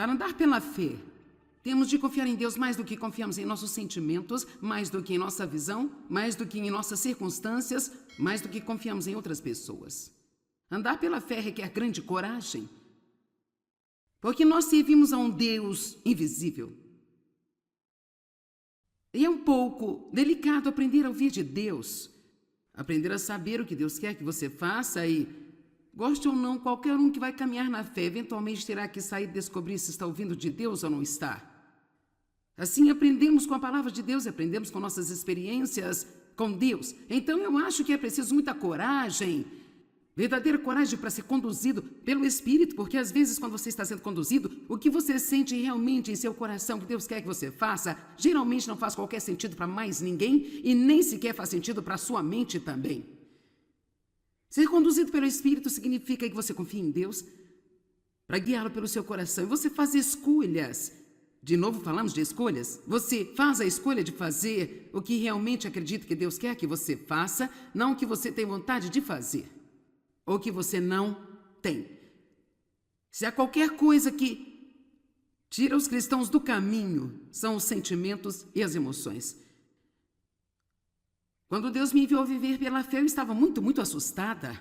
Para andar pela fé, temos de confiar em Deus mais do que confiamos em nossos sentimentos, mais do que em nossa visão, mais do que em nossas circunstâncias, mais do que confiamos em outras pessoas. Andar pela fé requer grande coragem, porque nós servimos a um Deus invisível. E é um pouco delicado aprender a ouvir de Deus, aprender a saber o que Deus quer que você faça e, goste ou não, qualquer um que vai caminhar na fé eventualmente terá que sair e descobrir se está ouvindo de Deus ou não está. Assim aprendemos com a palavra de Deus, aprendemos com nossas experiências com Deus. Então eu acho que é preciso muita coragem, verdadeira coragem para ser conduzido pelo Espírito, porque às vezes quando você está sendo conduzido, o que você sente realmente em seu coração que Deus quer que você faça, geralmente não faz qualquer sentido para mais ninguém e nem sequer faz sentido para a sua mente também. Ser conduzido pelo Espírito significa que você confia em Deus para guiá-lo pelo seu coração e você faz escolhas. De novo falamos de escolhas. Você faz a escolha de fazer o que realmente acredita que Deus quer que você faça, não o que você tem vontade de fazer, ou que você não tem. Se há qualquer coisa que tira os cristãos do caminho, são os sentimentos e as emoções. Quando Deus me enviou a viver pela fé, eu estava muito assustada.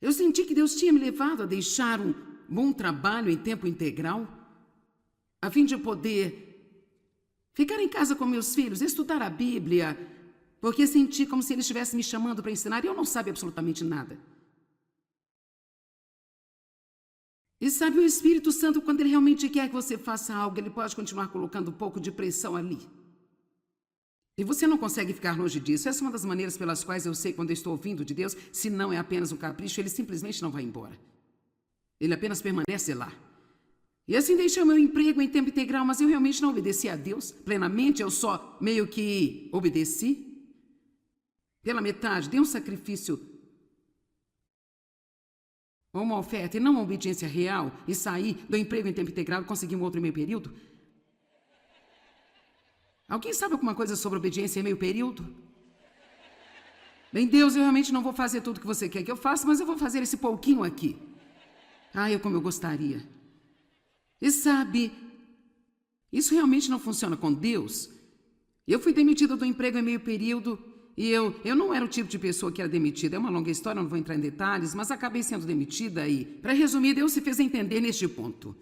Eu senti que Deus tinha me levado a deixar um bom trabalho em tempo integral, a fim de poder ficar em casa com meus filhos, estudar a Bíblia, porque senti como se Ele estivesse me chamando para ensinar e eu não sabia absolutamente nada. E sabe, o Espírito Santo, quando Ele realmente quer que você faça algo, Ele pode continuar colocando um pouco de pressão ali. E você não consegue ficar longe disso. Essa é uma das maneiras pelas quais eu sei quando eu estou ouvindo de Deus, se não é apenas um capricho, Ele simplesmente não vai embora. Ele apenas permanece lá. E assim deixei o meu emprego em tempo integral, mas eu realmente não obedeci a Deus plenamente, eu só meio que obedeci. Pela metade, dei um sacrifício ou uma oferta e não uma obediência real e saí do emprego em tempo integral e consegui um outro meio período. Alguém sabe alguma coisa sobre obediência em meio período? Bem, Deus, eu realmente não vou fazer tudo o que você quer que eu faça, mas eu vou fazer esse pouquinho aqui. Como eu gostaria. E sabe, isso realmente não funciona com Deus. Eu fui demitida do emprego em meio período e eu não era o tipo de pessoa que era demitida. É uma longa história, não vou entrar em detalhes, mas acabei sendo demitida e, para resumir, Deus se fez entender neste ponto.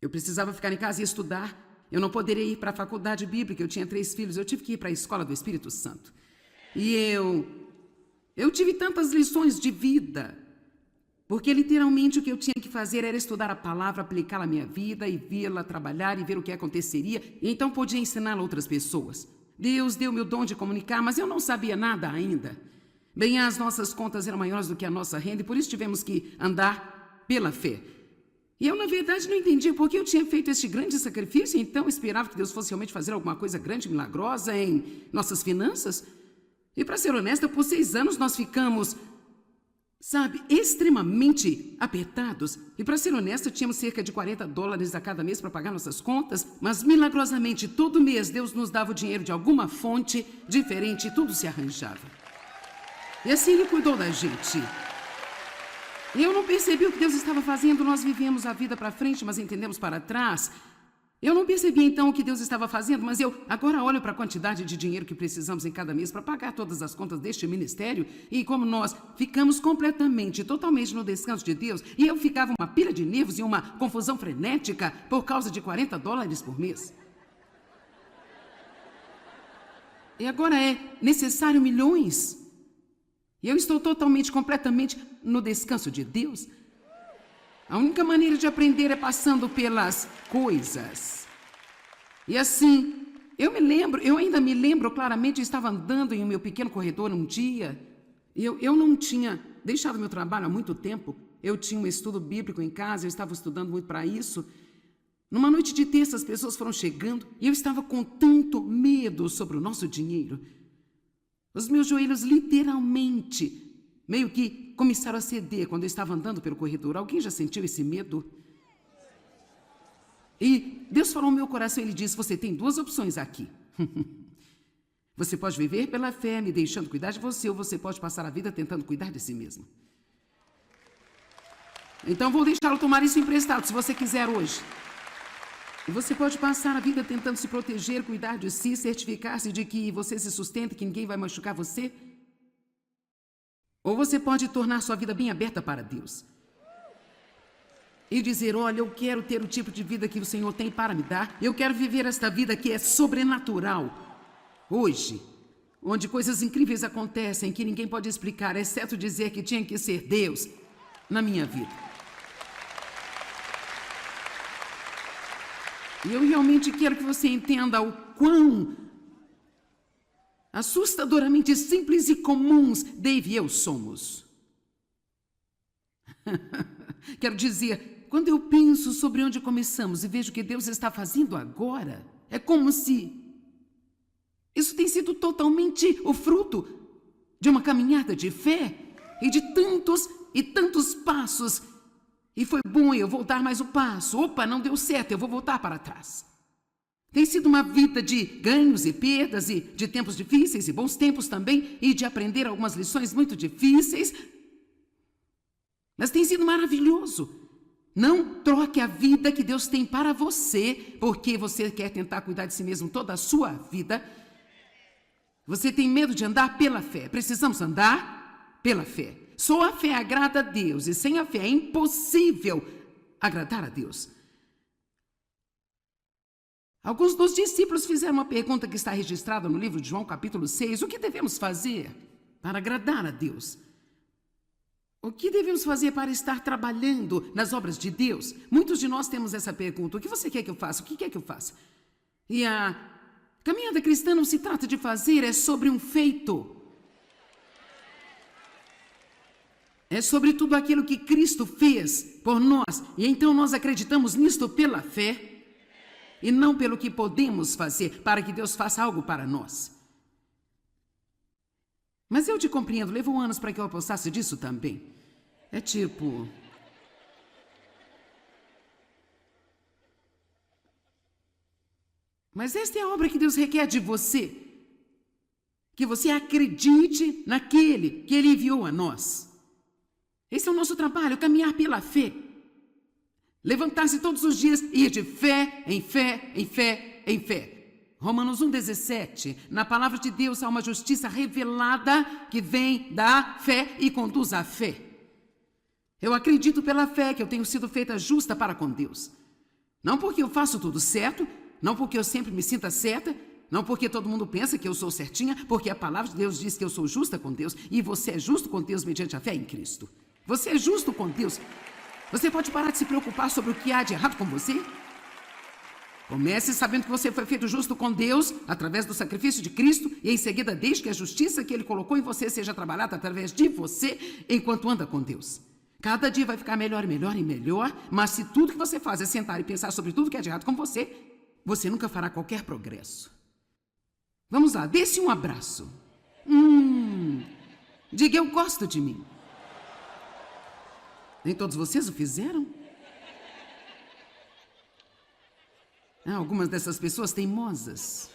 Eu precisava ficar em casa e estudar. Eu não poderia ir para a faculdade bíblica, eu tinha 3 filhos, eu tive que ir para a escola do Espírito Santo. E eu tive tantas lições de vida, porque literalmente o que eu tinha que fazer era estudar a palavra, aplicá-la à minha vida e vê-la trabalhar e ver o que aconteceria, e então podia ensiná-la a outras pessoas. Deus deu-me o dom de comunicar, mas eu não sabia nada ainda. Bem, as nossas contas eram maiores do que a nossa renda e por isso tivemos que andar pela fé. E eu, na verdade, não entendia por que eu tinha feito este grande sacrifício, então esperava que Deus fosse realmente fazer alguma coisa grande, milagrosa em nossas finanças. E para ser honesta, por 6 anos nós ficamos, extremamente apertados. E para ser honesta, tínhamos cerca de $40 a cada mês para pagar nossas contas, mas milagrosamente todo mês Deus nos dava o dinheiro de alguma fonte diferente e tudo se arranjava. E assim Ele cuidou da gente. E eu não percebi o que Deus estava fazendo, nós vivemos a vida para frente, mas entendemos para trás. Eu não percebi então o que Deus estava fazendo, mas eu agora olho para a quantidade de dinheiro que precisamos em cada mês para pagar todas as contas deste ministério e como nós ficamos totalmente no descanso de Deus e eu ficava uma pilha de nervos e uma confusão frenética por causa de $40 por mês. E agora é necessário milhões. E eu estou completamente no descanso de Deus. A única maneira de aprender é passando pelas coisas. E assim, eu ainda me lembro claramente, eu estava andando em um meu pequeno corredor um dia, e eu não tinha deixado meu trabalho há muito tempo, eu tinha um estudo bíblico em casa, eu estava estudando muito para isso. Numa noite de terça, as pessoas foram chegando, e eu estava com tanto medo sobre o nosso dinheiro. Os meus joelhos literalmente meio que começaram a ceder quando eu estava andando pelo corredor. Alguém já sentiu esse medo? E Deus falou no meu coração, Ele disse, você tem 2 opções aqui. Você pode viver pela fé, me deixando cuidar de você, ou você pode passar a vida tentando cuidar de si mesmo. Então vou deixá-lo tomar isso emprestado, se você quiser hoje. E você pode passar a vida tentando se proteger, cuidar de si, certificar-se de que você se sustenta e que ninguém vai machucar você. Ou você pode tornar sua vida bem aberta para Deus. E dizer, olha, eu quero ter o tipo de vida que o Senhor tem para me dar. Eu quero viver esta vida que é sobrenatural. Hoje, onde coisas incríveis acontecem que ninguém pode explicar, exceto dizer que tinha que ser Deus na minha vida. E eu realmente quero que você entenda o quão assustadoramente simples e comuns Dave e eu somos. Quero dizer, quando eu penso sobre onde começamos e vejo o que Deus está fazendo agora, é como se isso tem sido totalmente o fruto de uma caminhada de fé e de tantos e tantos passos. E foi bom eu voltar mais um passo. Opa, não deu certo, eu vou voltar para trás. Tem sido uma vida de ganhos e perdas, e de tempos difíceis e bons tempos também, e de aprender algumas lições muito difíceis. Mas tem sido maravilhoso. Não troque a vida que Deus tem para você, porque você quer tentar cuidar de si mesmo toda a sua vida. Você tem medo de andar pela fé. Precisamos andar pela fé. Só a fé agrada a Deus, e sem a fé é impossível agradar a Deus. Alguns dos discípulos fizeram uma pergunta que está registrada no livro de João, capítulo 6. O que devemos fazer para agradar a Deus? O que devemos fazer para estar trabalhando nas obras de Deus? Muitos de nós temos essa pergunta. O que você quer que eu faça? O que quer que eu faça? E a caminhada cristã não se trata de fazer, é sobre um feito. É sobre tudo aquilo que Cristo fez por nós. E então nós acreditamos nisto pela fé e não pelo que podemos fazer para que Deus faça algo para nós. Mas eu te compreendo, levou anos para que eu apostasse disso também. É tipo... Mas esta é a obra que Deus requer de você. Que você acredite naquele que Ele enviou a nós. Esse é o nosso trabalho, caminhar pela fé. Levantar-se todos os dias e ir de fé, em fé, em fé, em fé. Romanos 1,17. Na palavra de Deus há uma justiça revelada que vem da fé e conduz à fé. Eu acredito pela fé que eu tenho sido feita justa para com Deus. Não porque eu faço tudo certo, não porque eu sempre me sinta certa, não porque todo mundo pensa que eu sou certinha, porque a palavra de Deus diz que eu sou justa com Deus e você é justo com Deus mediante a fé em Cristo. Você é justo com Deus. Você pode parar de se preocupar sobre o que há de errado com você? Comece sabendo que você foi feito justo com Deus através do sacrifício de Cristo e em seguida deixe que a justiça que Ele colocou em você seja trabalhada através de você enquanto anda com Deus. Cada dia vai ficar melhor e melhor e melhor, mas se tudo que você faz é sentar e pensar sobre tudo que é de errado com você, você nunca fará qualquer progresso. Vamos lá, dê-se um abraço. Diga, eu gosto de mim. Nem todos vocês o fizeram? Algumas dessas pessoas teimosas.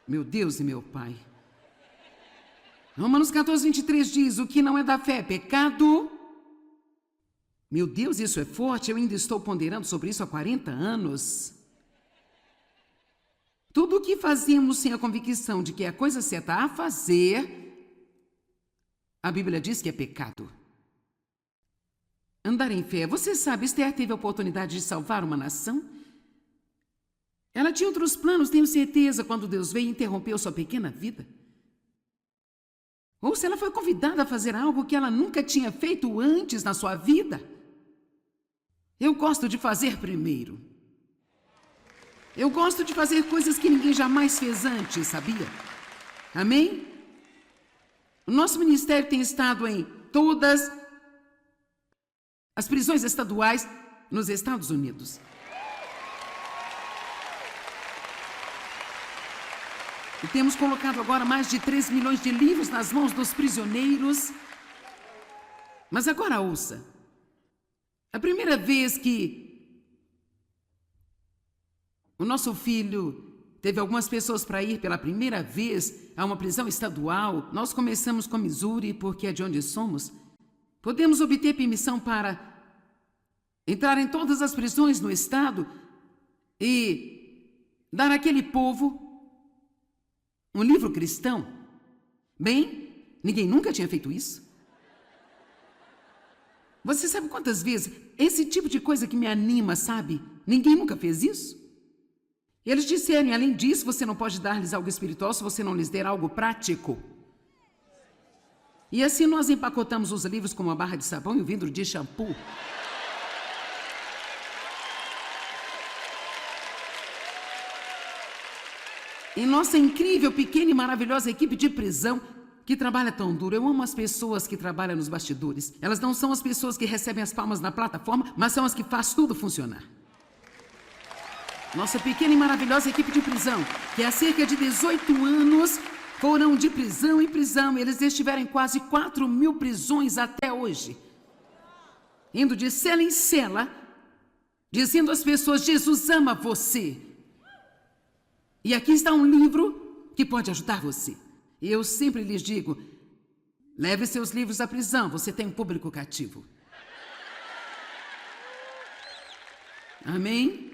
Meu Deus e meu Pai. Romanos 14:23 diz, o que não é da fé é pecado. Meu Deus, isso é forte, eu ainda estou ponderando sobre isso há 40 anos. Tudo o que fazemos sem a convicção de que é a coisa certa a fazer, a Bíblia diz que é pecado. Andar em fé. Você sabe, Esther teve a oportunidade de salvar uma nação? Ela tinha outros planos, tenho certeza, quando Deus veio e interrompeu sua pequena vida. Ou se ela foi convidada a fazer algo que ela nunca tinha feito antes na sua vida. Eu gosto de fazer primeiro. Eu gosto de fazer coisas que ninguém jamais fez antes, sabia? Amém? O nosso ministério tem estado em todas as prisões estaduais nos Estados Unidos. E temos colocado agora mais de 3 milhões de livros nas mãos dos prisioneiros. Mas agora ouça. A primeira vez que o nosso filho teve algumas pessoas para ir pela primeira vez a uma prisão estadual. Nós começamos com Missouri, porque é de onde somos. Podemos obter permissão para entrar em todas as prisões no estado e dar àquele povo um livro cristão. Bem, ninguém nunca tinha feito isso. Você sabe quantas vezes esse tipo de coisa que me anima, sabe? Ninguém nunca fez isso. Eles disseram, além disso, você não pode dar-lhes algo espiritual se você não lhes der algo prático. E assim nós empacotamos os livros com uma barra de sabão e um vidro de shampoo. Em nossa incrível, pequena e maravilhosa equipe de prisão, que trabalha tão duro. Eu amo as pessoas que trabalham nos bastidores. Elas não são as pessoas que recebem as palmas na plataforma, mas são as que fazem tudo funcionar. Nossa pequena e maravilhosa equipe de prisão, que há cerca de 18 anos foram de prisão em prisão. Eles estiveram em quase 4.000 prisões até hoje. Indo de cela em cela, dizendo às pessoas, Jesus ama você. E aqui está um livro que pode ajudar você. Eu sempre lhes digo, leve seus livros à prisão, você tem um público cativo. Amém?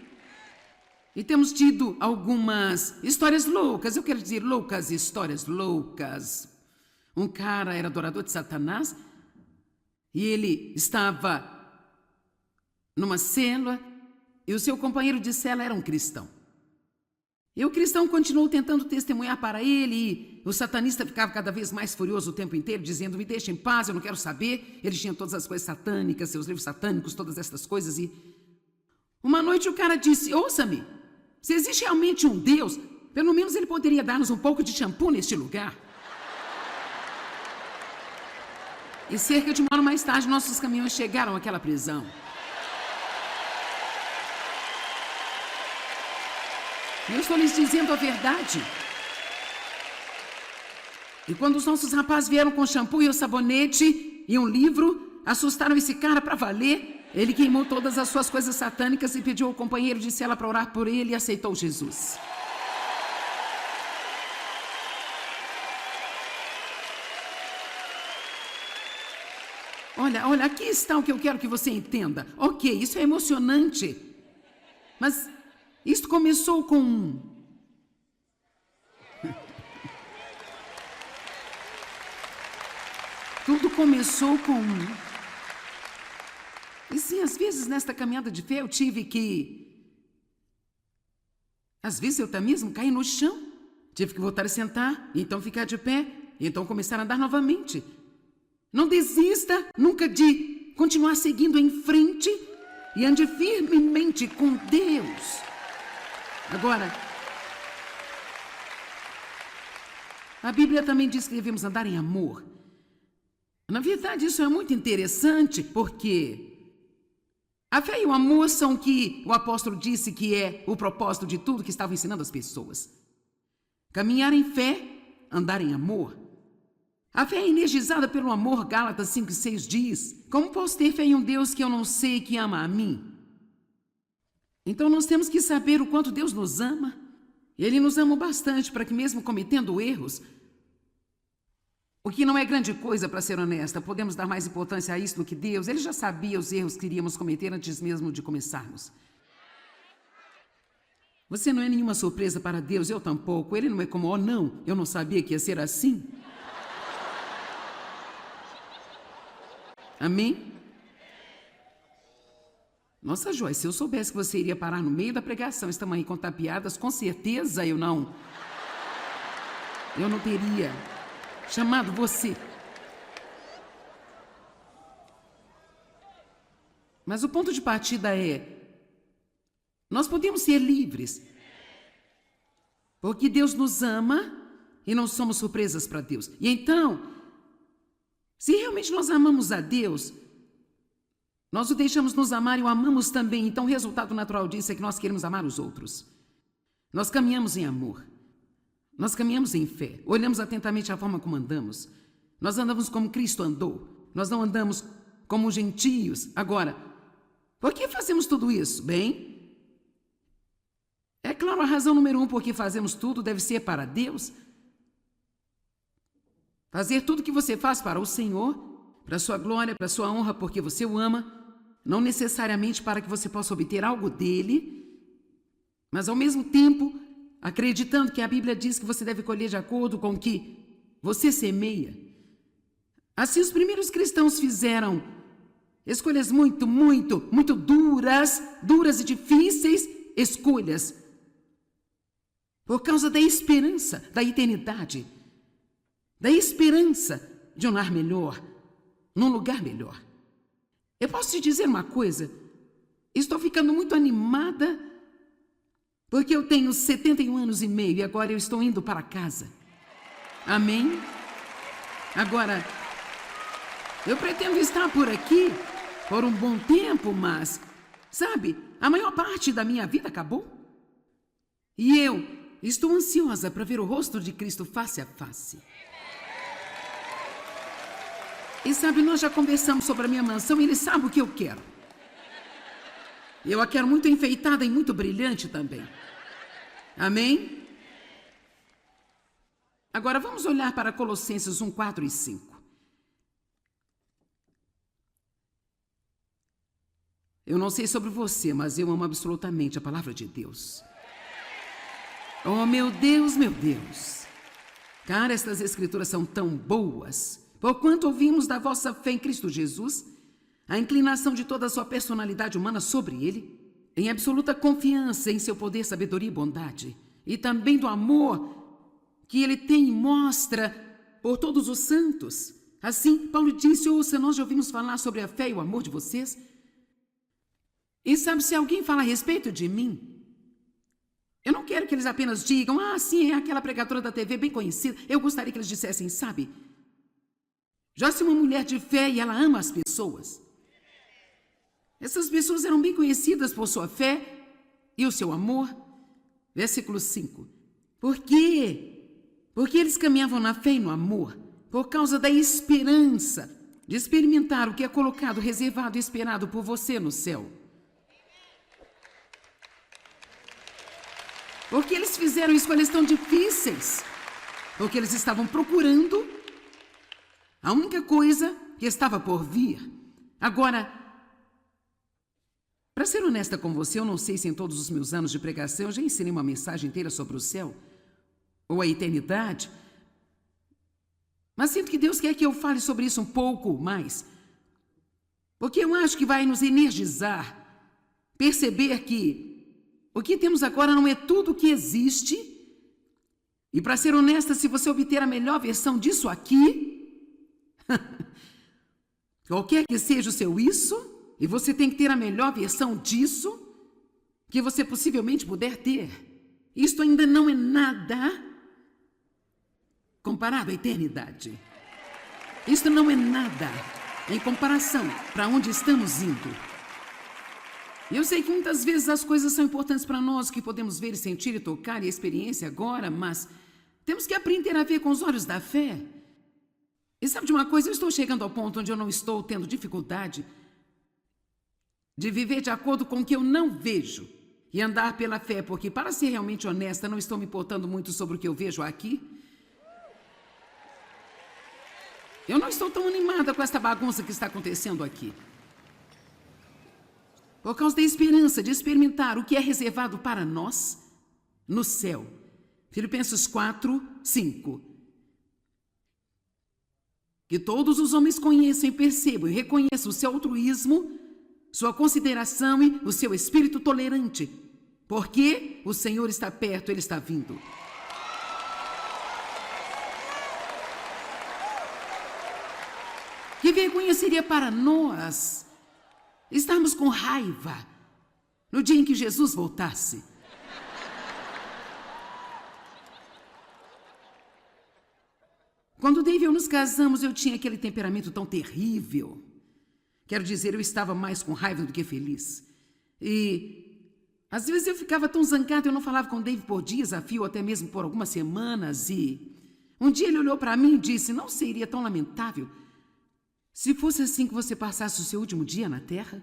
E temos tido algumas histórias loucas, eu quero dizer loucas, histórias loucas. Um cara era adorador de Satanás e ele estava numa cela e o seu companheiro de cela era um cristão. E o cristão continuou tentando testemunhar para ele e o satanista ficava cada vez mais furioso o tempo inteiro, dizendo, me deixa em paz, eu não quero saber. Ele tinha todas as coisas satânicas, seus livros satânicos, todas essas coisas. E uma noite o cara disse, ouça-me, se existe realmente um Deus, pelo menos ele poderia dar-nos um pouco de shampoo neste lugar. E cerca de uma hora mais tarde, nossos caminhões chegaram àquela prisão. E eu estou lhes dizendo a verdade. E quando os nossos rapazes vieram com shampoo e o sabonete e um livro, assustaram esse cara para valer. Ele queimou todas as suas coisas satânicas e pediu ao companheiro de cela para orar por ele e aceitou Jesus. Olha, aqui está o que eu quero que você entenda. Ok, isso é emocionante. Mas isto começou com Tudo começou com E sim, às vezes nesta caminhada de fé eu tive que... Às vezes eu até mesmo caí no chão. Tive que voltar a sentar, e então ficar de pé, e então começar a andar novamente. Não desista nunca de continuar seguindo em frente e ande firmemente com Deus. Agora, a Bíblia também diz que devemos andar em amor. Na verdade, isso é muito interessante, porque a fé e o amor são o que o apóstolo disse que é o propósito de tudo que estava ensinando as pessoas. Caminhar em fé, andar em amor. A fé é energizada pelo amor, Gálatas 5:6 diz, como posso ter fé em um Deus que eu não sei que ama a mim? Então nós temos que saber o quanto Deus nos ama. Ele nos ama bastante para que mesmo cometendo erros, o que não é grande coisa, para ser honesta, podemos dar mais importância a isso do que Deus. Ele já sabia os erros que iríamos cometer antes mesmo de começarmos. Você não é nenhuma surpresa para Deus, eu tampouco. Ele não é como, oh não, eu não sabia que ia ser assim. Amém? Nossa, Joyce, se eu soubesse que você iria parar no meio da pregação, estamos aí contar piadas, com certeza eu não teria chamado você. Mas o ponto de partida é, nós podemos ser livres, porque Deus nos ama e não somos surpresas para Deus. E então, se realmente nós amamos a Deus, nós o deixamos nos amar e o amamos também. Então o resultado natural disso é que nós queremos amar os outros. Nós caminhamos em amor. Nós caminhamos em fé. Olhamos atentamente a forma como andamos. Nós andamos como Cristo andou. Nós não andamos como gentios. Agora, por que fazemos tudo isso? Bem, é É claro, a razão número 1 por que fazemos tudo deve ser para Deus. Fazer tudo que você faz para o Senhor, para a sua glória, para a sua honra, porque você o ama, não necessariamente para que você possa obter algo dele, mas ao mesmo tempo, acreditando que a Bíblia diz que você deve colher de acordo com o que você semeia. Assim, os primeiros cristãos fizeram escolhas muito duras e difíceis escolhas, por causa da esperança da eternidade, da esperança de um lar melhor, num lugar melhor. Eu posso te dizer uma coisa, estou ficando muito animada, porque eu tenho 71 anos e meio e agora eu estou indo para casa. Amém? Agora, eu pretendo estar por aqui por um bom tempo, mas, sabe, a maior parte da minha vida acabou. E eu estou ansiosa para ver o rosto de Cristo face a face. E sabe, nós já conversamos sobre a minha mansão e ele sabe o que eu quero. Eu a quero muito enfeitada e muito brilhante também. Amém? Agora vamos olhar para Colossenses 1, 4 e 5. Eu não sei sobre você, mas eu amo absolutamente a palavra de Deus. Oh, meu Deus, meu Deus. Cara, estas escrituras são tão boas. Porquanto ouvimos da vossa fé em Cristo Jesus, a inclinação de toda a sua personalidade humana sobre ele, em absoluta confiança em seu poder, sabedoria e bondade, e também do amor que ele tem e mostra por todos os santos. Assim, Paulo disse, ouça, nós já ouvimos falar sobre a fé e o amor de vocês. E sabe, se alguém fala a respeito de mim, eu não quero que eles apenas digam, sim, é aquela pregadora da TV bem conhecida. Eu gostaria que eles dissessem, sabe, Joyce é uma mulher de fé e ela ama as pessoas. Essas pessoas eram bem conhecidas por sua fé e o seu amor. Versículo 5. Por quê? Porque eles caminhavam na fé e no amor, por causa da esperança de experimentar o que é colocado, reservado e esperado por você no céu. Porque eles fizeram escolhas tão difíceis, porque eles estavam procurando a única coisa que estava por vir. Agora, para ser honesta com você, eu não sei se em todos os meus anos de pregação eu já ensinei uma mensagem inteira sobre o céu ou a eternidade, mas sinto que Deus quer que eu fale sobre isso um pouco mais, porque eu acho que vai nos energizar, perceber que o que temos agora não é tudo o que existe, e para ser honesta, se você obter a melhor versão disso aqui, qualquer que seja o seu isso, e você tem que ter a melhor versão disso que você possivelmente puder ter. Isto ainda não é nada comparado à eternidade. Isto não é nada em comparação para onde estamos indo. Eu sei que muitas vezes as coisas são importantes para nós, que podemos ver e sentir e tocar e a experiência agora, mas temos que aprender a ver com os olhos da fé. E sabe de uma coisa? Eu estou chegando ao ponto onde eu não estou tendo dificuldade de viver de acordo com o que eu não vejo e andar pela fé, porque, para ser realmente honesta, não estou me importando muito sobre o que eu vejo aqui. Eu não estou tão animada com esta bagunça que está acontecendo aqui. Por causa da esperança de experimentar o que é reservado para nós no céu. Filipenses 4, 5. Que todos os homens conheçam e percebam e reconheçam o seu altruísmo, sua consideração e o seu espírito tolerante, porque o Senhor está perto, Ele está vindo. Que vergonha seria para nós estarmos com raiva no dia em que Jesus voltasse. Quando Dave e eu nos casamos, eu tinha aquele temperamento tão terrível. Quero dizer, eu estava mais com raiva do que feliz. E às vezes eu ficava tão zangada, eu não falava com Dave por dias a fio, até mesmo por algumas semanas. E um dia ele olhou para mim e disse, não seria tão lamentável se fosse assim que você passasse o seu último dia na Terra?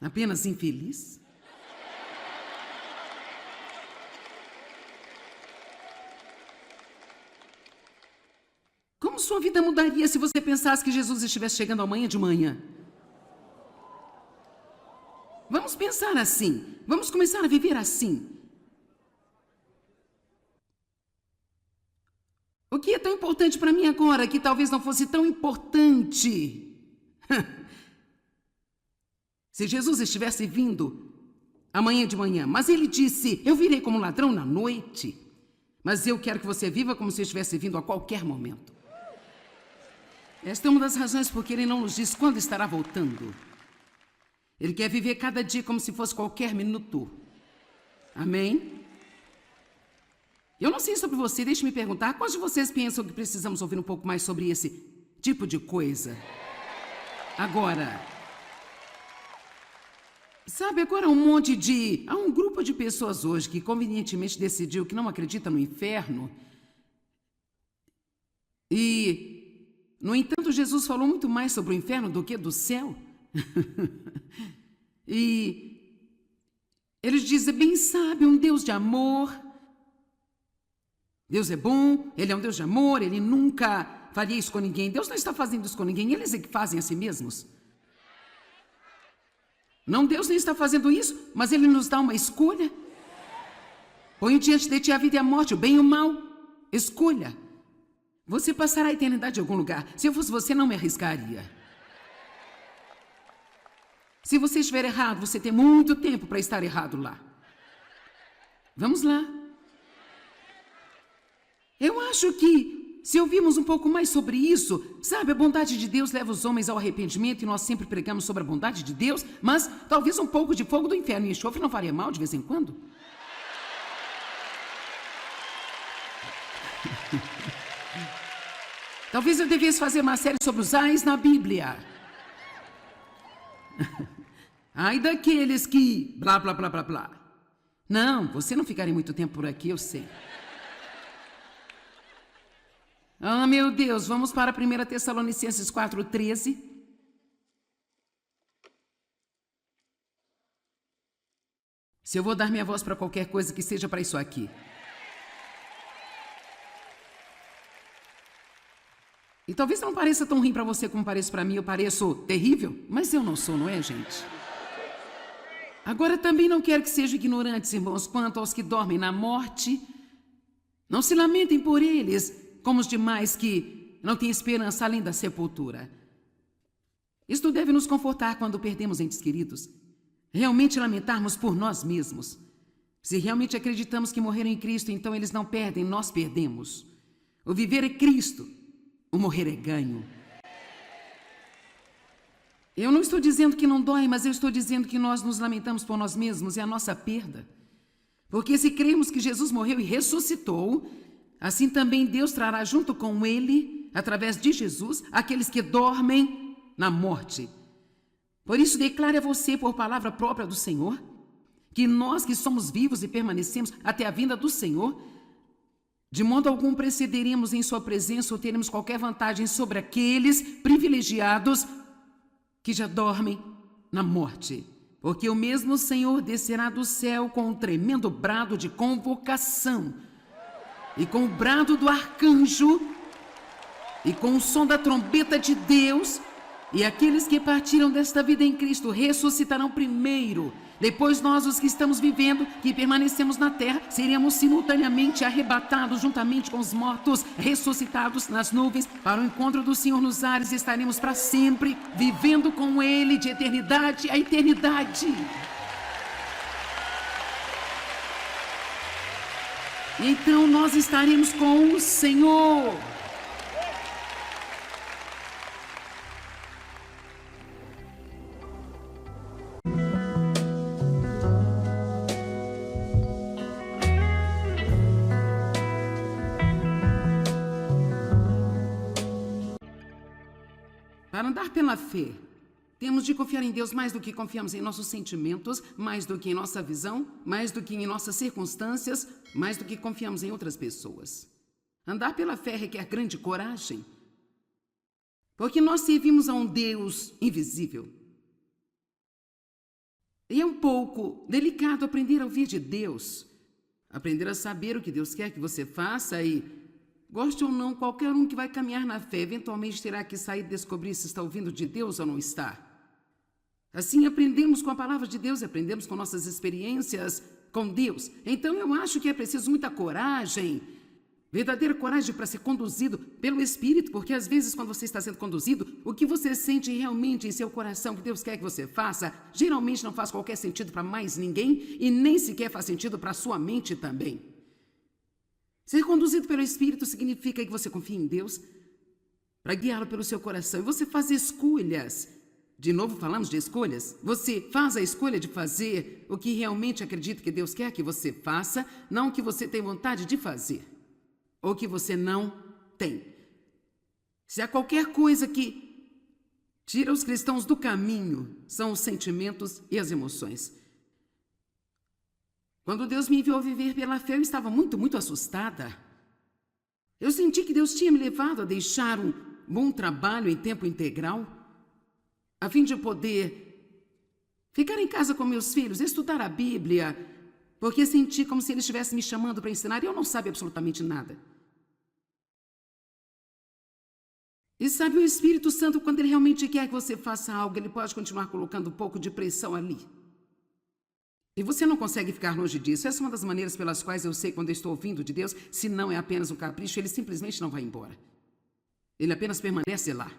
Apenas infeliz? sua vida mudaria se você pensasse que Jesus estivesse chegando amanhã de manhã? Vamos pensar assim. Vamos começar a viver assim. O que é tão importante para mim agora que talvez não fosse tão importante se Jesus estivesse vindo amanhã de manhã? Mas ele disse: eu virei como ladrão na noite. Mas eu quero que você viva como se estivesse vindo a qualquer momento. Esta é uma das razões por que ele não nos diz quando estará voltando. Ele quer viver cada dia como se fosse qualquer minuto. Amém? Eu não sei sobre você, deixe-me perguntar, quantos de vocês pensam que precisamos ouvir um pouco mais sobre esse tipo de coisa? Agora, sabe, agora há um grupo de pessoas hoje que convenientemente decidiu que não acredita no inferno. E, no entanto, Jesus falou muito mais sobre o inferno do que do céu. E eles dizem: bem sabe, um Deus de amor. Deus é bom, Ele é um Deus de amor, Ele nunca faria isso com ninguém. Deus não está fazendo isso com ninguém, eles é que fazem a si mesmos. Não, Deus nem está fazendo isso, mas Ele nos dá uma escolha. Põe diante de ti a vida e a morte, o bem e o mal. Escolha. Você passará a eternidade em algum lugar. Se eu fosse você, não me arriscaria. Se você estiver errado, você tem muito tempo para estar errado lá. Vamos lá. Eu acho que, se ouvirmos um pouco mais sobre isso, sabe, a bondade de Deus leva os homens ao arrependimento e nós sempre pregamos sobre a bondade de Deus, mas talvez um pouco de fogo do inferno e enxofre não faria mal de vez em quando. Talvez eu devesse fazer uma série sobre os ais na Bíblia. Ai daqueles que blá, blá, blá, blá, blá. Não, você não ficaria muito tempo por aqui, eu sei. Ah, meu Deus, vamos para 1 Tessalonicenses 4:13. Se eu vou dar minha voz para qualquer coisa, que seja para isso aqui. E talvez não pareça tão ruim para você como parece para mim, eu pareço terrível, mas eu não sou, não é, gente? Agora, também não quero que sejam ignorantes, irmãos, quanto aos que dormem na morte. Não se lamentem por eles, como os demais que não têm esperança além da sepultura. Isto deve nos confortar quando perdemos entes queridos. Realmente lamentarmos por nós mesmos. Se realmente acreditamos que morreram em Cristo, então eles não perdem, nós perdemos. O viver é Cristo, o morrer é ganho. Eu não estou dizendo que não dói, mas eu estou dizendo que nós nos lamentamos por nós mesmos, é a nossa perda. Porque se cremos que Jesus morreu e ressuscitou, assim também Deus trará junto com Ele, através de Jesus, aqueles que dormem na morte. Por isso declare a você, por palavra própria do Senhor, que nós que somos vivos e permanecemos até a vinda do Senhor, de modo algum precederemos em sua presença ou teremos qualquer vantagem sobre aqueles privilegiados que já dormem na morte. Porque o mesmo Senhor descerá do céu com um tremendo brado de convocação, e com o brado do arcanjo, e com o som da trombeta de Deus, e aqueles que partiram desta vida em Cristo ressuscitarão primeiro. Depois nós, os que estamos vivendo, que permanecemos na terra, seremos simultaneamente arrebatados juntamente com os mortos, ressuscitados nas nuvens, para o encontro do Senhor nos ares, e estaremos para sempre vivendo com Ele de eternidade a eternidade. Então nós estaremos com o Senhor. Para andar pela fé, temos de confiar em Deus mais do que confiamos em nossos sentimentos, mais do que em nossa visão, mais do que em nossas circunstâncias, mais do que confiamos em outras pessoas. Andar pela fé requer grande coragem, porque nós servimos a um Deus invisível. E é um pouco delicado aprender a ouvir de Deus, aprender a saber o que Deus quer que você faça e Goste ou não, qualquer um que vai caminhar na fé eventualmente terá que sair e descobrir se está ouvindo de Deus ou não está. Assim aprendemos com a palavra de Deus, aprendemos com nossas experiências com Deus. Então eu acho que é preciso muita coragem, verdadeira coragem para ser conduzido pelo Espírito, porque às vezes quando você está sendo conduzido, o que você sente realmente em seu coração que Deus quer que você faça, geralmente não faz qualquer sentido para mais ninguém e nem sequer faz sentido para a sua mente também. Ser conduzido pelo Espírito significa que você confia em Deus para guiá-lo pelo seu coração e você faz escolhas. De novo falamos de escolhas. Você faz a escolha de fazer o que realmente acredita que Deus quer que você faça, não o que você tem vontade de fazer, ou que você não tem. Se há qualquer coisa que tira os cristãos do caminho, são os sentimentos e as emoções. Quando Deus me enviou viver pela fé, eu estava muito assustada. Eu senti que Deus tinha me levado a deixar um bom trabalho em tempo integral, a fim de poder ficar em casa com meus filhos, estudar a Bíblia, porque senti como se Ele estivesse me chamando para ensinar e eu não sabia absolutamente nada. E sabe, o Espírito Santo, quando Ele realmente quer que você faça algo, Ele pode continuar colocando um pouco de pressão ali. E você não consegue ficar longe disso. Essa é uma das maneiras pelas quais eu sei quando eu estou ouvindo de Deus, se não é apenas um capricho, Ele simplesmente não vai embora. Ele apenas permanece lá.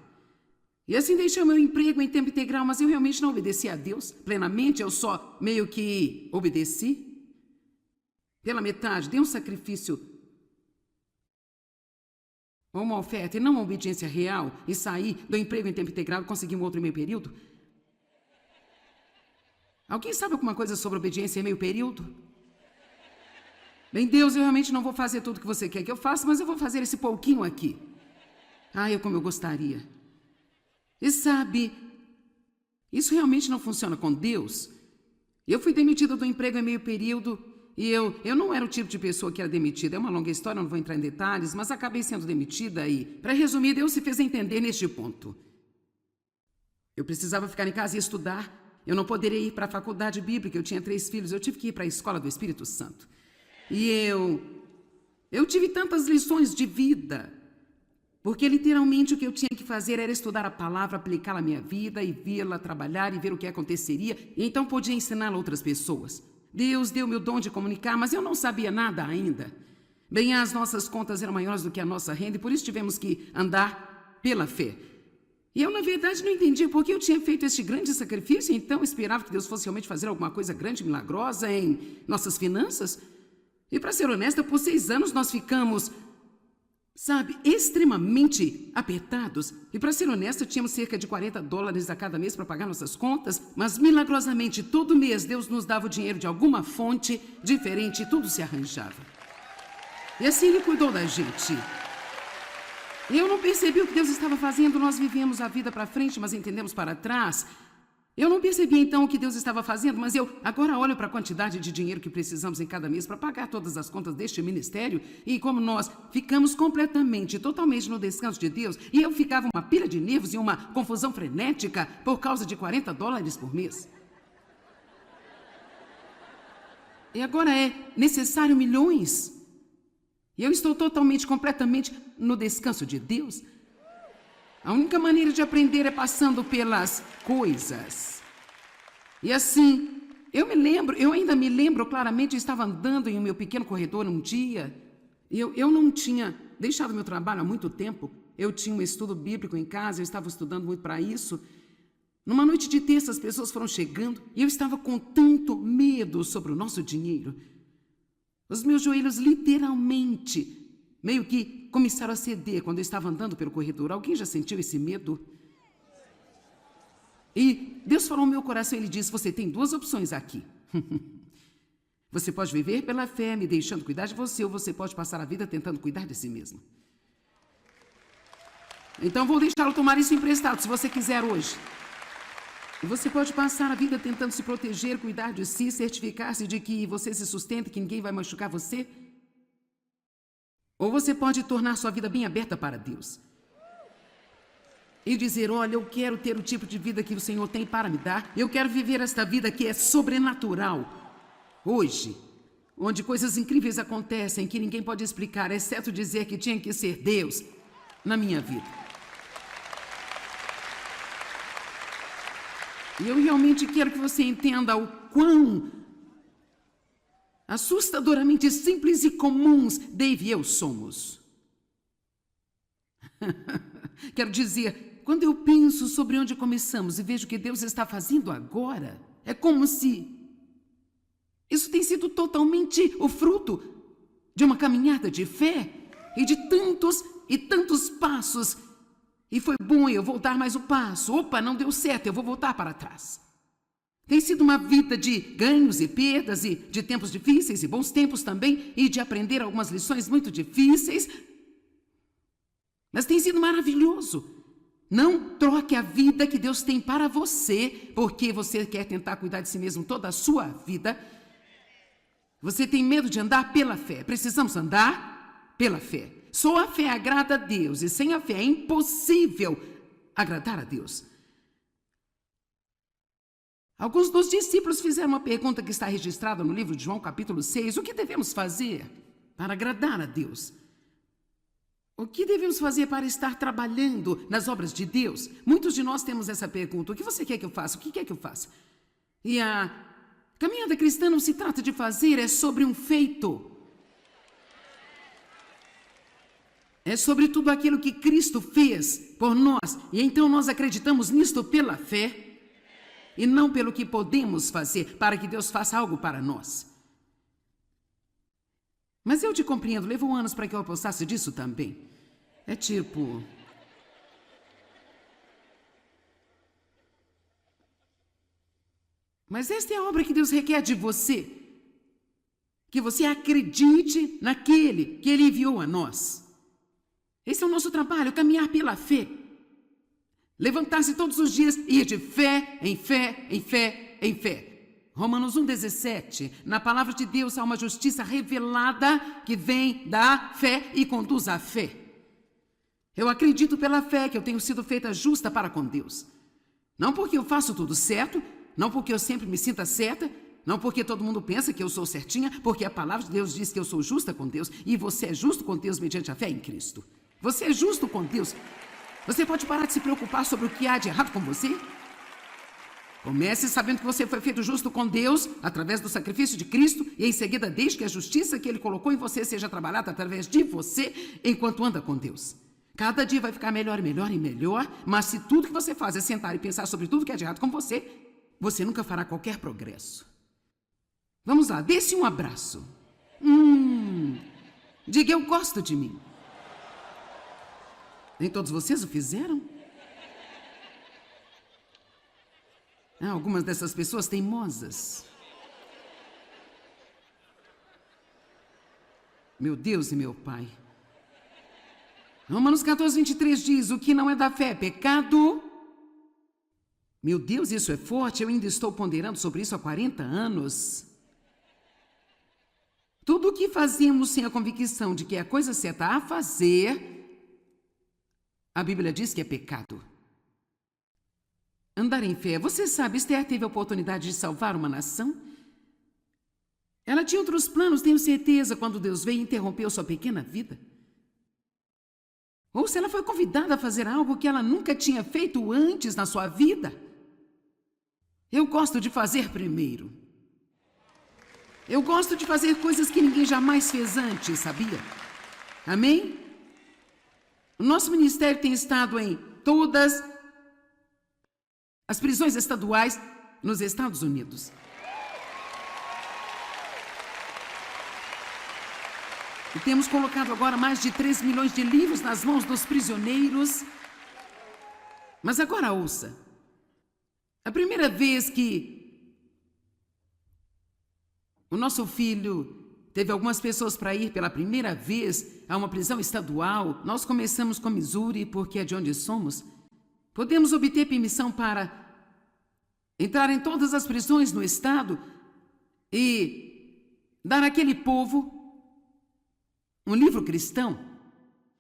E assim deixei o meu emprego em tempo integral, mas eu realmente não obedeci a Deus plenamente, eu só meio que obedeci. Pela metade, dei um sacrifício ou uma oferta e não uma obediência real e saí do emprego em tempo integral e consegui um outro em meio período. Alguém sabe alguma coisa sobre obediência em meio período? Bem, Deus, eu realmente não vou fazer tudo que você quer que eu faça, mas eu vou fazer esse pouquinho aqui. Como eu gostaria. E sabe, isso realmente não funciona com Deus. Eu fui demitida do emprego em meio período e eu não era o tipo de pessoa que era demitida. É uma longa história, não vou entrar em detalhes, mas acabei sendo demitida e, para resumir, Deus se fez entender neste ponto. Eu precisava ficar em casa e estudar. Eu não poderia ir para a faculdade bíblica, eu tinha 3 filhos, eu tive que ir para a escola do Espírito Santo. E eu tive tantas lições de vida, porque literalmente o que eu tinha que fazer era estudar a palavra, aplicá-la à minha vida e vê-la trabalhar e ver o que aconteceria, e então podia ensiná-la a outras pessoas. Deus deu-me o dom de comunicar, mas eu não sabia nada ainda. Bem, as nossas contas eram maiores do que a nossa renda e por isso tivemos que andar pela fé. E eu, na verdade, não entendia por que eu tinha feito este grande sacrifício, então esperava que Deus fosse realmente fazer alguma coisa grande, milagrosa em nossas finanças. E para ser honesta, por 6 anos nós ficamos, extremamente apertados. E para ser honesta, tínhamos cerca de $40 a cada mês para pagar nossas contas, mas milagrosamente todo mês Deus nos dava o dinheiro de alguma fonte diferente e tudo se arranjava. E assim Ele cuidou da gente. Eu não percebi o que Deus estava fazendo, nós vivemos a vida para frente, mas entendemos para trás. Eu não percebi então o que Deus estava fazendo, mas eu agora olho para a quantidade de dinheiro que precisamos em cada mês para pagar todas as contas deste ministério e como nós ficamos totalmente no descanso de Deus e eu ficava uma pilha de nervos e uma confusão frenética por causa de $40 por mês. E agora é necessário milhões. E eu estou completamente no descanso de Deus. A única maneira de aprender é passando pelas coisas. E assim, eu ainda me lembro claramente, eu estava andando em um meu pequeno corredor um dia, e eu não tinha deixado meu trabalho há muito tempo, eu tinha um estudo bíblico em casa, eu estava estudando muito para isso. Numa noite de terça, as pessoas foram chegando, e eu estava com tanto medo sobre o nosso dinheiro. Os meus joelhos literalmente meio que começaram a ceder quando eu estava andando pelo corredor. Alguém já sentiu esse medo? E Deus falou no meu coração, Ele disse, você tem 2 opções aqui. Você pode viver pela fé, me deixando cuidar de você, ou você pode passar a vida tentando cuidar de si mesmo. Então vou deixá-lo tomar isso emprestado, se você quiser hoje. E você pode passar a vida tentando se proteger, cuidar de si, certificar-se de que você se sustenta, que ninguém vai machucar você. Ou você pode tornar sua vida bem aberta para Deus. E dizer, olha, eu quero ter o tipo de vida que o Senhor tem para me dar. Eu quero viver esta vida que é sobrenatural. Hoje. onde coisas incríveis acontecem que ninguém pode explicar, exceto dizer que tinha que ser Deus na minha vida. E eu realmente quero que você entenda o quão assustadoramente simples e comuns Dave e eu somos. Quero dizer, quando eu penso sobre onde começamos e vejo o que Deus está fazendo agora, é como se isso tem sido totalmente o fruto de uma caminhada de fé e de tantos e tantos passos. E foi bom eu voltar mais um passo. Opa, não deu certo, eu vou voltar para trás. Tem sido uma vida de ganhos e perdas, e de tempos difíceis e bons tempos também, e de aprender algumas lições muito difíceis. Mas tem sido maravilhoso. Não troque a vida que Deus tem para você, porque você quer tentar cuidar de si mesmo toda a sua vida. Você tem medo de andar pela fé. Precisamos andar pela fé. Só a fé agrada a Deus, e sem a fé é impossível agradar a Deus. Alguns dos discípulos fizeram uma pergunta que está registrada no livro de João, capítulo 6. O que devemos fazer para agradar a Deus? O que devemos fazer para estar trabalhando nas obras de Deus? Muitos de nós temos essa pergunta. O que você quer que eu faça? O que quer que eu faça? E a caminhada cristã não se trata de fazer, é sobre um feito. É sobre tudo aquilo que Cristo fez por nós. E então nós acreditamos nisto pela fé e não pelo que podemos fazer para que Deus faça algo para nós. Mas eu te compreendo, levou anos para que eu apostasse disso também. É tipo... Mas esta é a obra que Deus requer de você. Que você acredite naquele que Ele enviou a nós. Esse é o nosso trabalho, caminhar pela fé. Levantar-se todos os dias e ir de fé em fé, em fé, em fé. Romanos 1,17. Na palavra de Deus há uma justiça revelada que vem da fé e conduz à fé. Eu acredito pela fé que eu tenho sido feita justa para com Deus. Não porque eu faço tudo certo, não porque eu sempre me sinta certa, não porque todo mundo pensa que eu sou certinha, porque a palavra de Deus diz que eu sou justa com Deus e você é justo com Deus mediante a fé em Cristo. Você é justo com Deus. Você pode parar de se preocupar sobre o que há de errado com você? Comece sabendo que você foi feito justo com Deus através do sacrifício de Cristo e em seguida deixe que a justiça que Ele colocou em você seja trabalhada através de você enquanto anda com Deus. Cada dia vai ficar melhor e melhor e melhor, mas se tudo que você faz é sentar e pensar sobre tudo que é de errado com você, você nunca fará qualquer progresso. Vamos lá, dê-se um abraço. Diga, eu gosto de mim. Nem todos vocês o fizeram? Algumas dessas pessoas teimosas. Meu Deus e meu Pai. Romanos 14, 23 diz, o que não é da fé é pecado. Meu Deus, isso é forte, eu ainda estou ponderando sobre isso há 40 anos. Tudo o que fazemos sem a convicção de que é a coisa certa a fazer, a Bíblia diz que é pecado. Andar em fé. Você sabe, Esther teve a oportunidade de salvar uma nação? Ela tinha outros planos, tenho certeza, quando Deus veio e interrompeu sua pequena vida. Ou se ela foi convidada a fazer algo que ela nunca tinha feito antes na sua vida. Eu gosto de fazer primeiro. Eu gosto de fazer coisas que ninguém jamais fez antes, sabia? Amém? O nosso ministério tem estado em todas as prisões estaduais nos Estados Unidos. E temos colocado agora mais de 3 milhões de livros nas mãos dos prisioneiros. Mas agora ouça. A primeira vez que o nosso filho teve algumas pessoas para ir pela primeira vez a uma prisão estadual, nós começamos com Missouri, porque é de onde somos. Podemos obter permissão para entrar em todas as prisões no estado e dar àquele povo um livro cristão.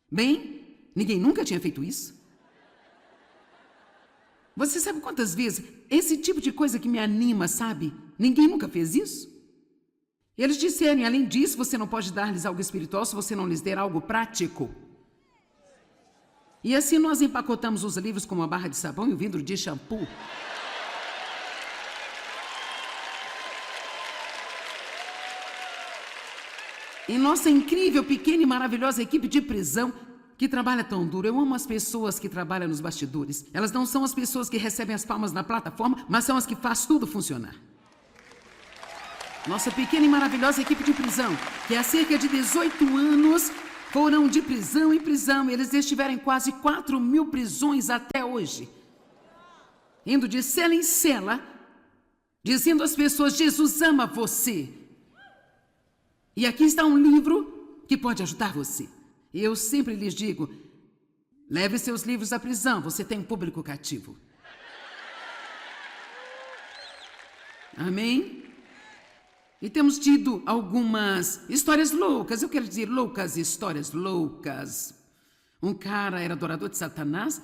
Bem, ninguém nunca tinha feito isso. Você sabe quantas vezes esse tipo de coisa que me anima, sabe? Ninguém nunca fez isso. E eles disseram, e além disso, você não pode dar-lhes algo espiritual se você não lhes der algo prático. E assim nós empacotamos os livros com uma barra de sabão e um vidro de shampoo. E nossa incrível, pequena e maravilhosa equipe de prisão, que trabalha tão duro. Eu amo as pessoas que trabalham nos bastidores. Elas não são as pessoas que recebem as palmas na plataforma, mas são as que fazem tudo funcionar. Nossa pequena e maravilhosa equipe de prisão, que há cerca de 18 anos foram de prisão em prisão. Eles estiveram em quase 4.000 prisões até hoje. Indo de cela em cela, dizendo às pessoas, Jesus ama você. E aqui está um livro que pode ajudar você. E eu sempre lhes digo, leve seus livros à prisão, você tem um público cativo. Amém? E temos tido algumas histórias loucas, eu quero dizer loucas, histórias loucas. Um cara era adorador de Satanás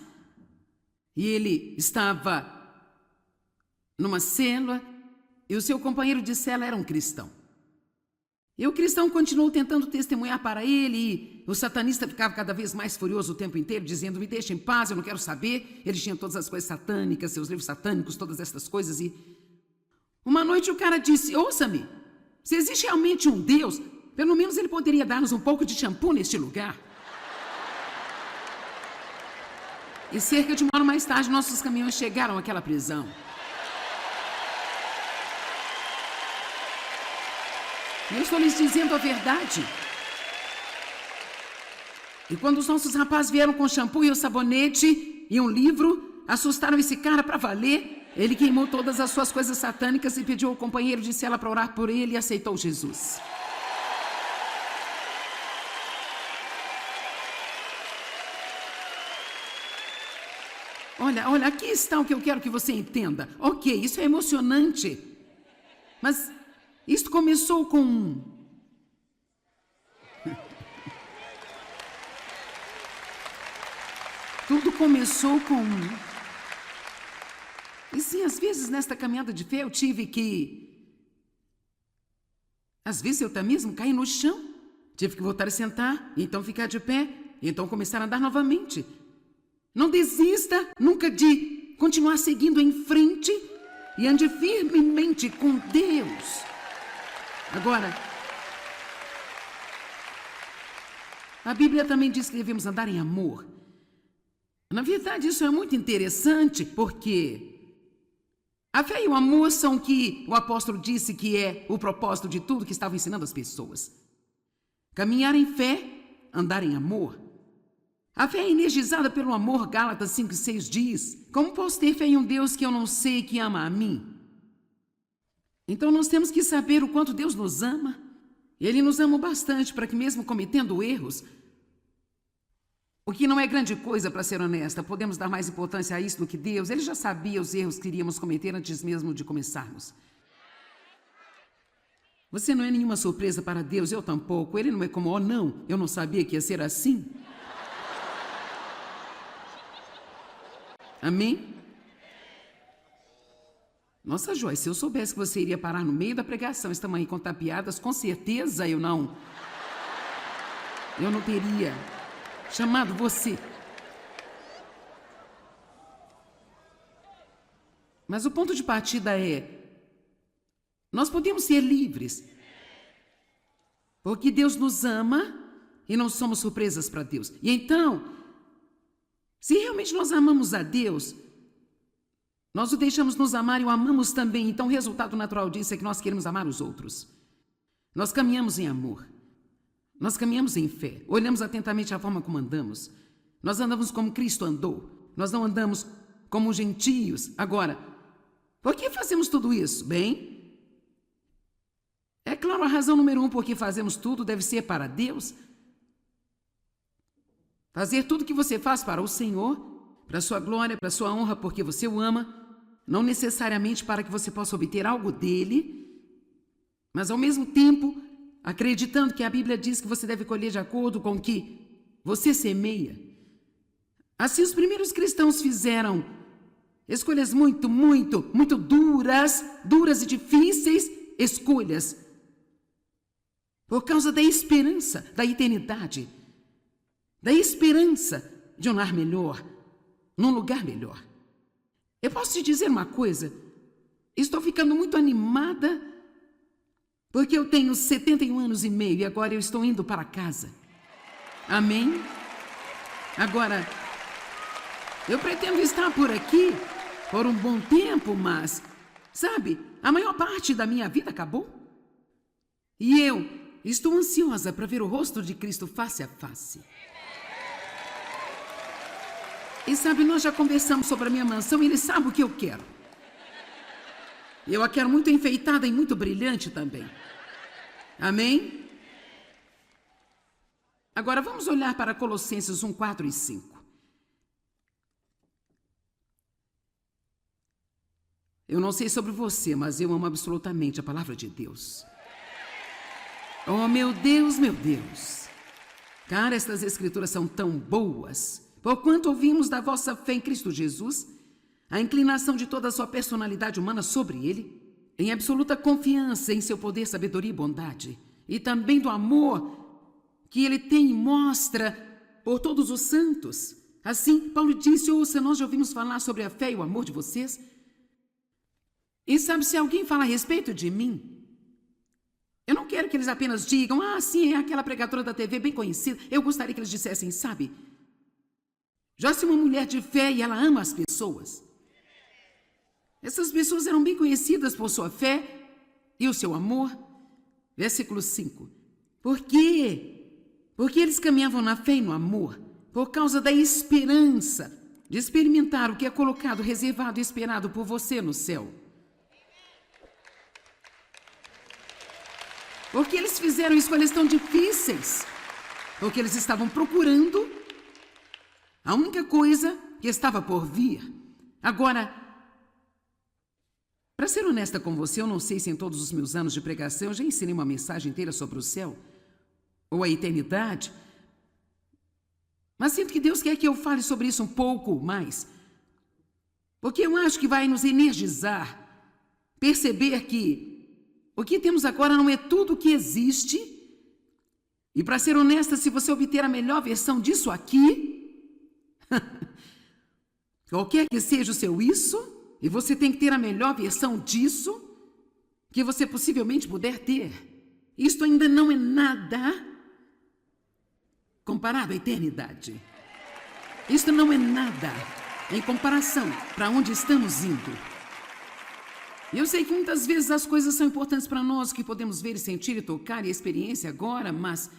e ele estava numa célula e o seu companheiro de cela era um cristão. E o cristão continuou tentando testemunhar para ele e o satanista ficava cada vez mais furioso o tempo inteiro, dizendo, me deixa em paz, eu não quero saber. Ele tinha todas as coisas satânicas, seus livros satânicos, todas essas coisas. E uma noite o cara disse, ouça-me, se existe realmente um Deus, pelo menos ele poderia dar-nos um pouco de shampoo neste lugar. E cerca de uma hora mais tarde, nossos caminhões chegaram àquela prisão. E eu estou lhes dizendo a verdade. E quando os nossos rapazes vieram com o shampoo e o sabonete e um livro, assustaram esse cara para valer. Ele queimou todas as suas coisas satânicas e pediu ao companheiro de cela para orar por ele e aceitou Jesus. Olha, aqui está o que eu quero que você entenda. Ok, isso é emocionante. Mas isto começou com Tudo começou com E sim, às vezes nesta caminhada de fé eu tive que... Às vezes eu até mesmo caí no chão. Tive que voltar a sentar, e então ficar de pé, e então começar a andar novamente. Não desista nunca de continuar seguindo em frente e ande firmemente com Deus. Agora, a Bíblia também diz que devemos andar em amor. Na verdade, isso é muito interessante, porque a fé e o amor são o que o apóstolo disse que é o propósito de tudo que estava ensinando as pessoas. Caminhar em fé, andar em amor. A fé é energizada pelo amor, Gálatas 5:6 diz, como posso ter fé em um Deus que eu não sei que ama a mim? Então nós temos que saber o quanto Deus nos ama. Ele nos ama bastante para que mesmo cometendo erros, o que não é grande coisa, para ser honesta, podemos dar mais importância a isso do que Deus. Ele já sabia os erros que iríamos cometer antes mesmo de começarmos. Você não é nenhuma surpresa para Deus, eu tampouco. Ele não é como, oh não, eu não sabia que ia ser assim. Amém? Nossa, Joyce, se eu soubesse que você iria parar no meio da pregação, esta manhã contar piadas, com certeza eu não teria chamado você. Mas o ponto de partida é, nós podemos ser livres, porque Deus nos ama e não somos surpresas para Deus. E então, se realmente nós amamos a Deus, nós o deixamos nos amar e o amamos também. Então o resultado natural disso é que nós queremos amar os outros. Nós caminhamos em amor. Nós caminhamos em fé. Olhamos atentamente a forma como andamos. Nós andamos como Cristo andou. Nós não andamos como gentios. Agora, por que fazemos tudo isso? Bem, é claro, a razão número 1 por que fazemos tudo deve ser para Deus. Fazer tudo que você faz para o Senhor, para a sua glória, para a sua honra, porque você o ama, não necessariamente para que você possa obter algo dele, mas ao mesmo tempo, acreditando que a Bíblia diz que você deve colher de acordo com o que você semeia. Assim os primeiros cristãos fizeram escolhas muito duras e difíceis escolhas. por causa da esperança da eternidade, da esperança de um lar melhor, num lugar melhor. Eu posso te dizer uma coisa, estou ficando muito animada, porque eu tenho 71 anos e meio e agora eu estou indo para casa. Amém? Agora, eu pretendo estar por aqui por um bom tempo, mas, sabe, a maior parte da minha vida acabou. E eu estou ansiosa para ver o rosto de Cristo face a face. E sabe, nós já conversamos sobre a minha mansão e ele sabe o que eu quero. Eu a quero muito enfeitada e muito brilhante também. Amém? Agora vamos olhar para Colossenses 1, 4 e 5. Eu não sei sobre você, mas eu amo absolutamente a palavra de Deus. Oh, meu Deus, meu Deus. Cara, estas escrituras são tão boas. Porquanto ouvimos da vossa fé em Cristo Jesus, a inclinação de toda a sua personalidade humana sobre ele, em absoluta confiança em seu poder, sabedoria e bondade, e também do amor que ele tem e mostra por todos os santos. Assim, Paulo disse, ouça, nós já ouvimos falar sobre a fé e o amor de vocês. E sabe, se alguém fala a respeito de mim, eu não quero que eles apenas digam, sim, é aquela pregadora da TV bem conhecida. Eu gostaria que eles dissessem, sabe, Joyce é uma mulher de fé e ela ama as pessoas. Essas pessoas eram bem conhecidas por sua fé e o seu amor. Versículo 5. Por quê? Porque eles caminhavam na fé e no amor, por causa da esperança de experimentar o que é colocado, reservado e esperado por você no céu. Porque eles fizeram escolhas tão difíceis, porque eles estavam procurando a única coisa que estava por vir. Agora, para ser honesta com você, eu não sei se em todos os meus anos de pregação eu já ensinei uma mensagem inteira sobre o céu ou a eternidade, mas sinto que Deus quer que eu fale sobre isso um pouco mais, porque eu acho que vai nos energizar, perceber que o que temos agora não é tudo o que existe, e para ser honesta, se você obter a melhor versão disso aqui, qualquer que seja o seu isso, e você tem que ter a melhor versão disso que você possivelmente puder ter. Isto ainda não é nada comparado à eternidade. Isto não é nada em comparação para onde estamos indo. Eu sei que muitas vezes as coisas são importantes para nós, que podemos ver e sentir e tocar e a experiência agora, mas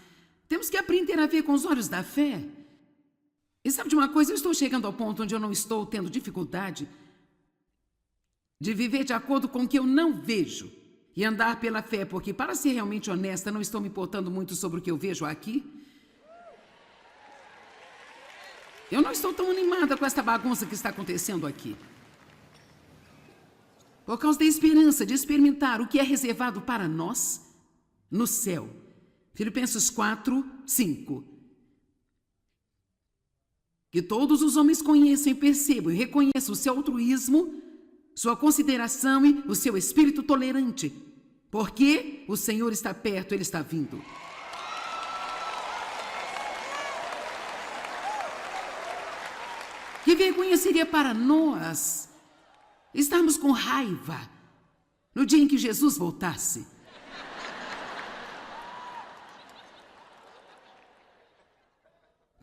temos que aprender a ver com os olhos da fé. E sabe de uma coisa? Eu estou chegando ao ponto onde eu não estou tendo dificuldade de viver de acordo com o que eu não vejo e andar pela fé, porque, para ser realmente honesta, não estou me importando muito sobre o que eu vejo aqui. Eu não estou tão animada com esta bagunça que está acontecendo aqui. Por causa da esperança de experimentar o que é reservado para nós no céu. Filipenses 4, 5. Que todos os homens conheçam e percebam e reconheçam o seu altruísmo, sua consideração e o seu espírito tolerante, porque o Senhor está perto, Ele está vindo. Que vergonha seria para nós estarmos com raiva no dia em que Jesus voltasse.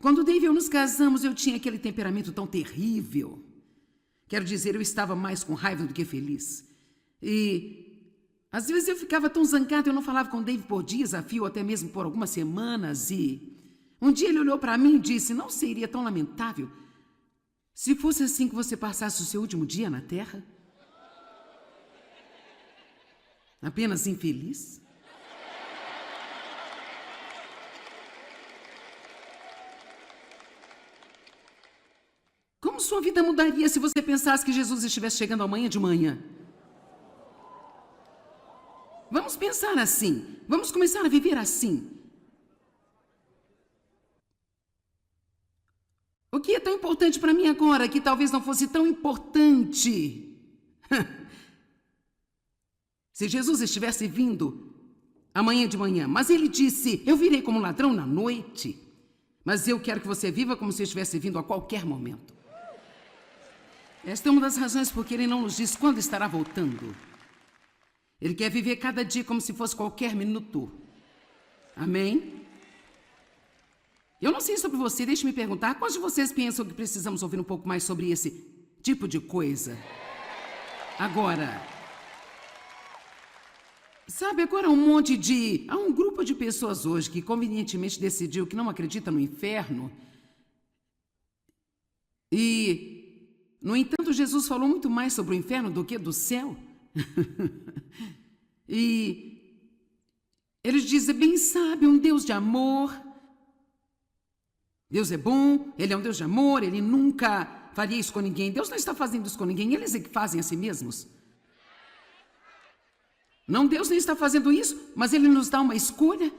Quando Dave e eu nos casamos, eu tinha aquele temperamento tão terrível. Quero dizer, eu estava mais com raiva do que feliz. E às vezes eu ficava tão zangada, eu não falava com o Dave por dias a fio, até mesmo por algumas semanas. E um dia ele olhou para mim e disse, não seria tão lamentável se fosse assim que você passasse o seu último dia na Terra? Apenas infeliz? Como sua vida mudaria se você pensasse que Jesus estivesse chegando amanhã de manhã? Vamos pensar assim. Vamos começar a viver assim. O que é tão importante para mim agora que talvez não fosse tão importante se Jesus estivesse vindo amanhã de manhã. Mas ele disse, eu virei como ladrão na noite. Mas eu quero que você viva como se estivesse vindo a qualquer momento. Esta é uma das razões por que ele não nos diz quando estará voltando. Ele quer viver cada dia como se fosse qualquer minuto. Amém? Eu não sei sobre você, deixe-me perguntar, quantos de vocês pensam que precisamos ouvir um pouco mais sobre esse tipo de coisa? Agora, sabe, agora há um grupo de pessoas hoje que convenientemente decidiu que não acredita no inferno. E, no entanto, Jesus falou muito mais sobre o inferno do que do céu. E eles dizem, bem sabe, um Deus de amor. Deus é bom, Ele é um Deus de amor, Ele nunca faria isso com ninguém. Deus não está fazendo isso com ninguém, eles é que fazem a si mesmos. Não, Deus nem está fazendo isso, mas Ele nos dá uma escolha.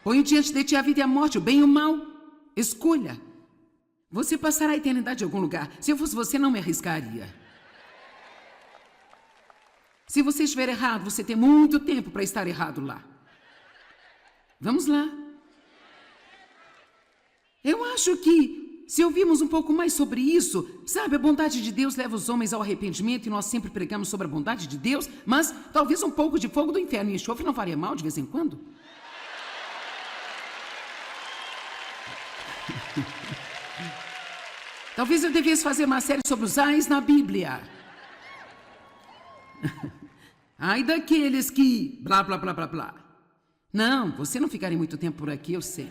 Põe diante de ti a vida e a morte, o bem e o mal. Escolha. Você passará a eternidade em algum lugar. Se eu fosse você, não me arriscaria. Se você estiver errado, você tem muito tempo para estar errado lá. Vamos lá. Eu acho que, se ouvirmos um pouco mais sobre isso, sabe, a bondade de Deus leva os homens ao arrependimento e nós sempre pregamos sobre a bondade de Deus, mas talvez um pouco de fogo do inferno e enxofre não faria mal de vez em quando. Talvez eu devesse fazer uma série sobre os ais na Bíblia. Ai daqueles que blá, blá, blá, blá, blá. Não, você não ficaria muito tempo por aqui, eu sei.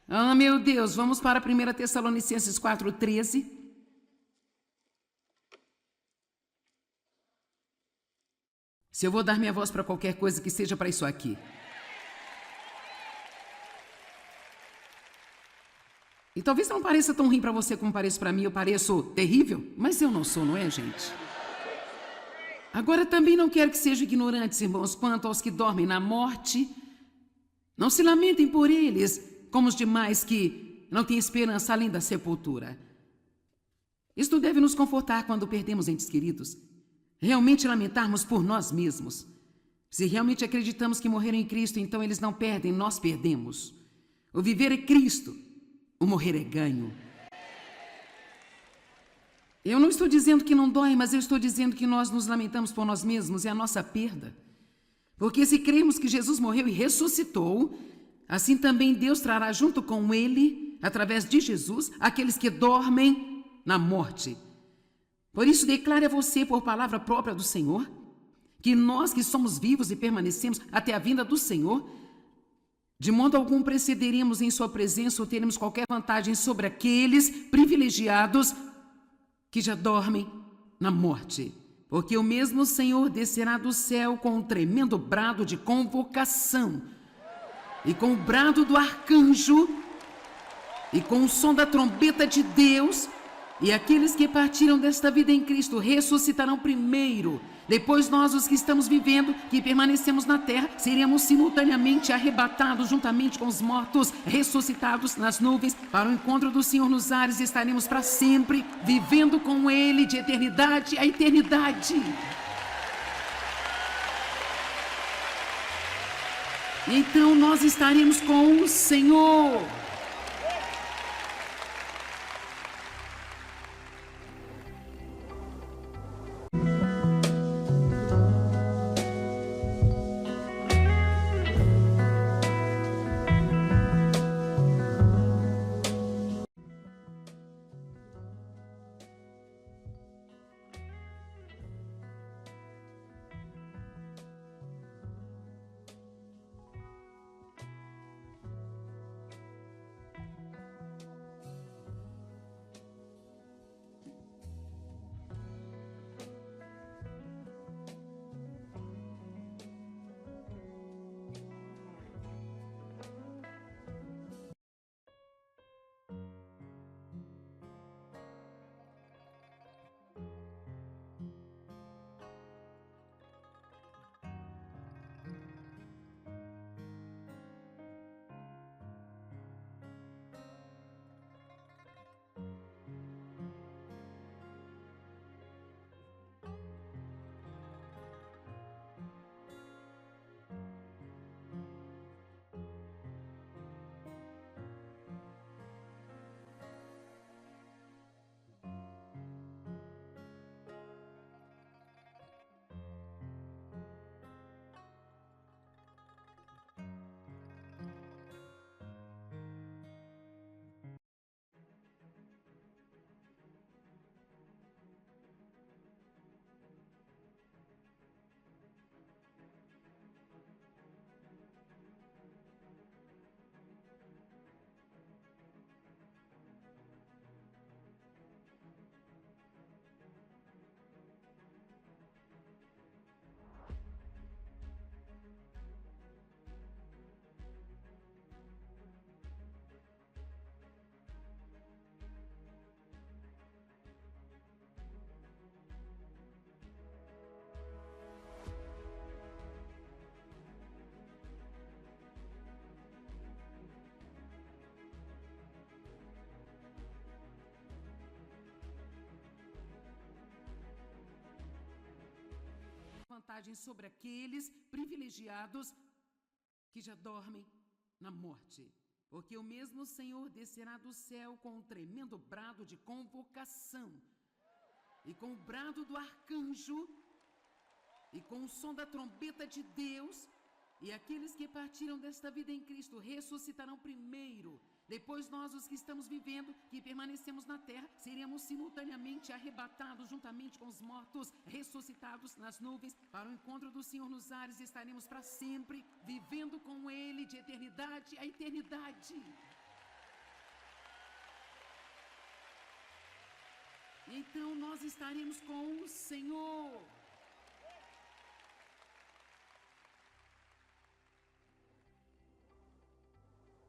Ah, meu Deus, vamos para 1 Tessalonicenses 4:13. Se eu vou dar minha voz para qualquer coisa, que seja para isso aqui. E talvez não pareça tão ruim para você como parece para mim, eu pareço terrível, mas eu não sou, não é, gente? Agora, também não quero que sejam ignorantes, irmãos, quanto aos que dormem na morte. Não se lamentem por eles, como os demais que não têm esperança além da sepultura. Isto deve nos confortar quando perdemos entes queridos. Realmente lamentarmos por nós mesmos. Se realmente acreditamos que morreram em Cristo, então eles não perdem, nós perdemos. O viver é Cristo, o morrer é ganho. Eu não estou dizendo que não dói, mas eu estou dizendo que nós nos lamentamos por nós mesmos, é a nossa perda. Porque se cremos que Jesus morreu e ressuscitou, assim também Deus trará junto com Ele, através de Jesus, aqueles que dormem na morte. Por isso declare a você, por palavra própria do Senhor, que nós que somos vivos e permanecemos até a vinda do Senhor, de modo algum precederemos em sua presença ou teremos qualquer vantagem sobre aqueles privilegiados que já dormem na morte. Porque o mesmo Senhor descerá do céu com um tremendo brado de convocação, e com o brado do arcanjo, e com o som da trombeta de Deus, e aqueles que partiram desta vida em Cristo ressuscitarão primeiro. Depois nós, os que estamos vivendo, que permanecemos na terra, seremos simultaneamente arrebatados juntamente com os mortos, ressuscitados nas nuvens, para o encontro do Senhor nos ares, e estaremos para sempre vivendo com Ele de eternidade a eternidade. Então nós estaremos com o Senhor. vantagem sobre aqueles privilegiados que já dormem na morte. Porque o mesmo Senhor descerá do céu com um tremendo brado de convocação, e com o brado do arcanjo, e com o som da trombeta de Deus, e aqueles que partiram desta vida em Cristo ressuscitarão primeiro. Depois nós, os que estamos vivendo, que permanecemos na terra, seremos simultaneamente arrebatados juntamente com os mortos, ressuscitados nas nuvens, para o encontro do Senhor nos ares, e estaremos para sempre vivendo com Ele de eternidade a eternidade. Então nós estaremos com o Senhor.